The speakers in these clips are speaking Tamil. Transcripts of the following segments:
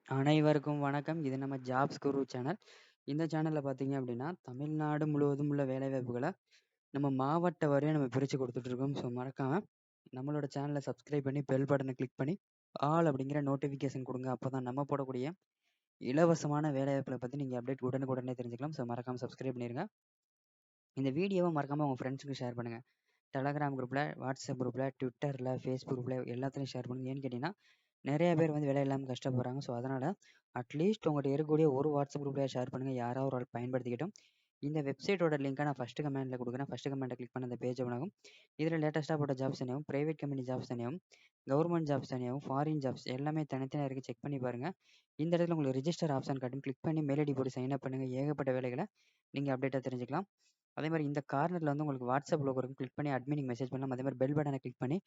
அனைவருக்கும் வணக்கம். இது நம்ம ஜாப்ஸ் குரு சேனல். இந்த சேனல்ல பார்த்தீங்க அப்படின்னா, தமிழ்நாடு முழுவதும் உள்ள வேலைவாய்ப்புகள நம்ம மாவட்ட வாரியா நம்ம பிரிச்சு குடுத்துட்டு இருக்கோம். ஸோ மறக்காம நம்மளோட சேனல சப்ஸ்கிரைப் பண்ணி பெல் பட்டன கிளிக் பண்ணி ஆல் அப்படிங்கிற நோட்டிஃபிகேஷன் குடுங்க. அப்பதான் நம்ம போடக்கூடிய இலவசமான வேலைவாய்ப்புகள பத்தி நீங்க அப்டேட் உடனுக்குடனே தெரிஞ்சுக்கலாம். ஸோ மறக்காம சப்ஸ்கிரைப் பண்ணிருங்க. இந்த வீடியோவ மறக்காம உங்க ஃப்ரெண்ட்ஸ்க்கு ஷேர் பண்ணுங்க. டெலகிராம் குரூப்ல, வாட்ஸ்அப் குரூப்ல, ட்விட்டர்ல, ஃபேஸ்புக்ல எல்லாத்துலயும் ஷேர் பண்ணுங்க. ஏன்னு கேட்டீங்கன்னா, நெறைய பேர் வந்து வேலை இல்லாம கஷ்டப்படுறாங்க. ஸோ அதனால அட்லீஸ்ட் உங்கட்ட இருக்கக்கூடிய ஒரு வாட்ஸ்அப் குரூப்லயாவது ஷேர் பண்ணுங்க. யாராவது ஒரு ஆள் பயன்படுத்திக்கட்டும். இந்த வெப்சைட்டோட லிங்க்க நான் ஃபர்ஸ்ட் கமெண்ட்ல குடுக்குறேன். ஃபர்ஸ்ட் கமெண்ட்ட கிளிக் பண்ண அந்த பேஜ் ஓப்பன் ஆகும். இதுல லேட்டஸ்ட்டா போட்ட ஜாப்ஸ் தனியாவும், பிரைவேட் கம்பெனி ஜாப்ஸ் தனியாவும், கவர்மெண்ட் ஜாப்ஸ் தனியாவும், ஃபாரின் ஜாப்ஸ் எல்லாமே தனித்தனியா இருக்கு. செக் பண்ணி பாருங்க. இந்த இடத்துல உங்களுக்கு ரிஜிஸ்டர் ஆப்ஷன் காட்டும். கிளிக் பண்ணி மெயில் ஐடி போட்டு சைன் அப் பண்ணுங்க. ஏகப்பட்ட வேலைகள நீங்க அப்டேட்டா தெரிஞ்சுக்கலாம். அதேமாரி இந்த கார்னர்ல வந்து உங்களுக்கு வாட்ஸ்அப் லோகோ இருக்கும். கிளிக் பண்ணி அட்மினுக்கு மெசேஜ் பண்ணலாம். அதேமாரி பெல் பட்டன கிளிக் பண்ணி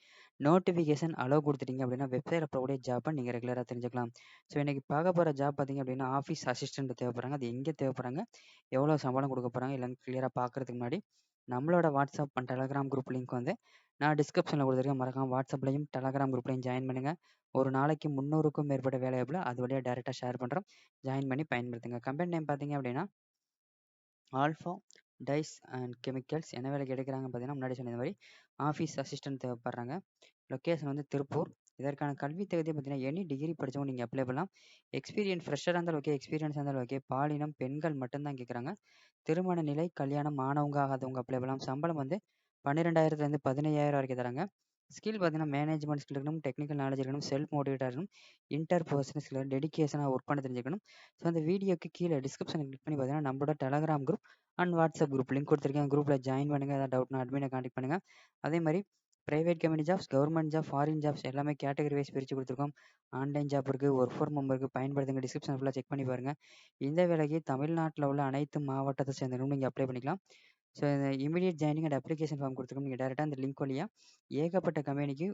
நோட்டிஃபிகேஷன் அலோ குடுத்துட்டீங்க அப்படின்னா, வெப்சைட்ல போடக்கூடிய ஜாப்ப நீங்க ரெகுலரா தெரிஞ்சுக்கலாம். ஸோ இன்னைக்கு பார்க்க போற ஜாப் பார்த்தீங்க அப்படின்னா, ஆஃபீஸ் அசிஸ்டன்ட் தேவைப்படுறாங்க. அது எங்க தேவைப்படுறாங்க? எவ்வளோ சம்பளம் குடுக்க போறாங்க? எல்லாமே கிளியரா பார்க்கறதுக்கு முன்னாடி, நம்மளோட WhatsApp and Telegram group link வந்து நான் டிஸ்கிரிப்ஷன்ல குடுத்துருக்கேன். மறக்காம வாட்ஸ்அப்லயும், டெலகிராம் குரூப்லயும் ஜாயின் பண்ணுங்க. ஒரு நாளைக்கு 300க்கும் மேற்பட்ட வேலைவாய்ப்புல அது வழியா டைரக்ட்டா ஷேர் பண்றோம். ஜாயின் பண்ணி பயன்படுத்துங்க. கம்பெனி நேம் பார்த்தீங்க அப்படின்னா, ஆல்ஃபா டைஸ் அண்ட் கெமிக்கல்ஸ். என்ன வேலைக்கு எடுக்குறாங்கன்னு பார்த்தீங்கன்னா, முன்னாடி சொன்ன மாரி ஆஃபீஸ் அசிஸ்டன்ட் தேவைப்படுறாங்க. லொக்கேஷன் வந்து திருப்பூர். இதற்கான கல்வி தகுதி பார்த்தீங்கன்னா, எனி டிகிரி படிச்சவங்க நீங்க அப்ளை பண்ணலாம். எக்ஸ்பீரியன்ஸ் ஃப்ரெஷரா இருந்தாலும் ஓகே, எக்ஸ்பீரியன்ஸா இருந்தாலும் ஓகே. பாலினம் பெண்கள் மட்டும் தான் கேட்குறாங்க. திருமண நிலை, கல்யாணம் ஆனவங்க, ஆகாதவங்க அப்ளை பண்ணலாம். சம்பளம் வந்து 12,000லேருந்து 15,000 வரைக்கும் தராங்க. ஸ்கில் பார்த்தீங்கன்னா, மேனேஜ்மெண்ட் ஸ்கில் இருக்கணும், டெக்னிக்கல் நாலேஜ் இருக்கணும், செல்ஃப் மோட்டிவேட்டா இருக்கணும், இன்டர்பர்சனல் ஸ்கில், டெடிகேஷனா ஒர்க் பண்ண தெரிஞ்சுக்கணும். ஸோ அந்த வீடியோக்கு கீழ டிஸ்கிரிப்ஷன்ல கிளிக் பண்ணி பார்த்தீங்கன்னா, நம்மளோட Telegram group and WhatsApp group link குடுத்துருக்கேன். குரூப்ல ஜாயின் பண்ணுங்க. ஏதாவது டவுட்னா அட்மின கான்டாக்ட் பண்ணுங்க. அதே மாரி private company jobs, government job, foreign jobs எல்லாமே கேட்டகரி வைஸ் பிரிச்சு குடுத்துருக்கோம். ஆன்லைன் ஜாப் இருக்கு, ஒர்க் ஃப்ரம் ஹோம் இருக்கு. பயன்படுத்துங்க. டிஸ்கிரிப்ஷன் ஃபுல்லா செக் பண்ணி பாருங்க. இந்த வேலைக்கு தமிழ்நாட்டுல உள்ள அனைத்து மாவட்டத்த சேர்ந்தவங்களும் நீங்க அப்ளை பண்ணிக்கலாம். So immediate joining and application form குடுத்துருக்கோம். நீங்க டைரக்ட்டா அந்த லிங்க் வழியா ஏகப்பட்ட கம்பெனிக்கு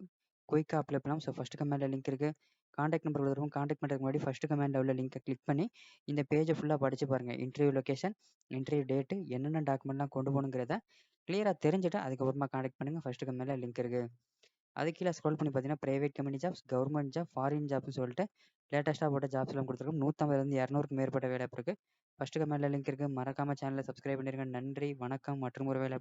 குயிக்கா அப்ளை பண்ணலாம். ஸோ ஃபர்ஸ்ட் கமெண்ட்ல லிங்க் இருக்கு. கான்டாக்ட் நம்பர் குடுத்துருக்கோம். கான்டாக்ட் பண்றதுக்கு முன்னாடி ஃபர்ஸ்ட் கமெண்ட்ல உள்ள லிங்க கிளிக் பண்ணி இந்த பேஜ ஃபுல்லா படிச்சு பாருங்க. இன்டர்வியூ லொகேஷன், இன்டர்வியூ டேட், என்னென்ன டாக்குமெண்ட்லாம் கொண்டு போகணுங்கிறத கிளியரா தெரிஞ்சுட்டு அதுக்கப்புறமா கான்டாக்ட் பண்ணுங்க. ஃபர்ஸ்ட் கமெண்ட்ல லிங்க் இருக்கு. அதுக்கு கீழ ஸ்க்ரோல் பண்ணி பார்த்தீங்கன்னா, private company jobs, government job, foreign ஜாப்னு சொல்லிட்டு லேட்டஸ்ட்டா போட்ட ஜாப்ஸ்லாம் குடுத்துருக்கோம். 150லேருந்து 200க்கும் மேற்பட்ட வேலைவாய்ப்பு இருக்கு. ஃபர்ஸ்ட் கமெண்ட்ல லிங்க் இருக்கு. மறக்காம சேனல சப்ஸ்கிரைப் பண்ணிருங்க. நன்றி, வணக்கம் மற்றும் ஒரு வேலை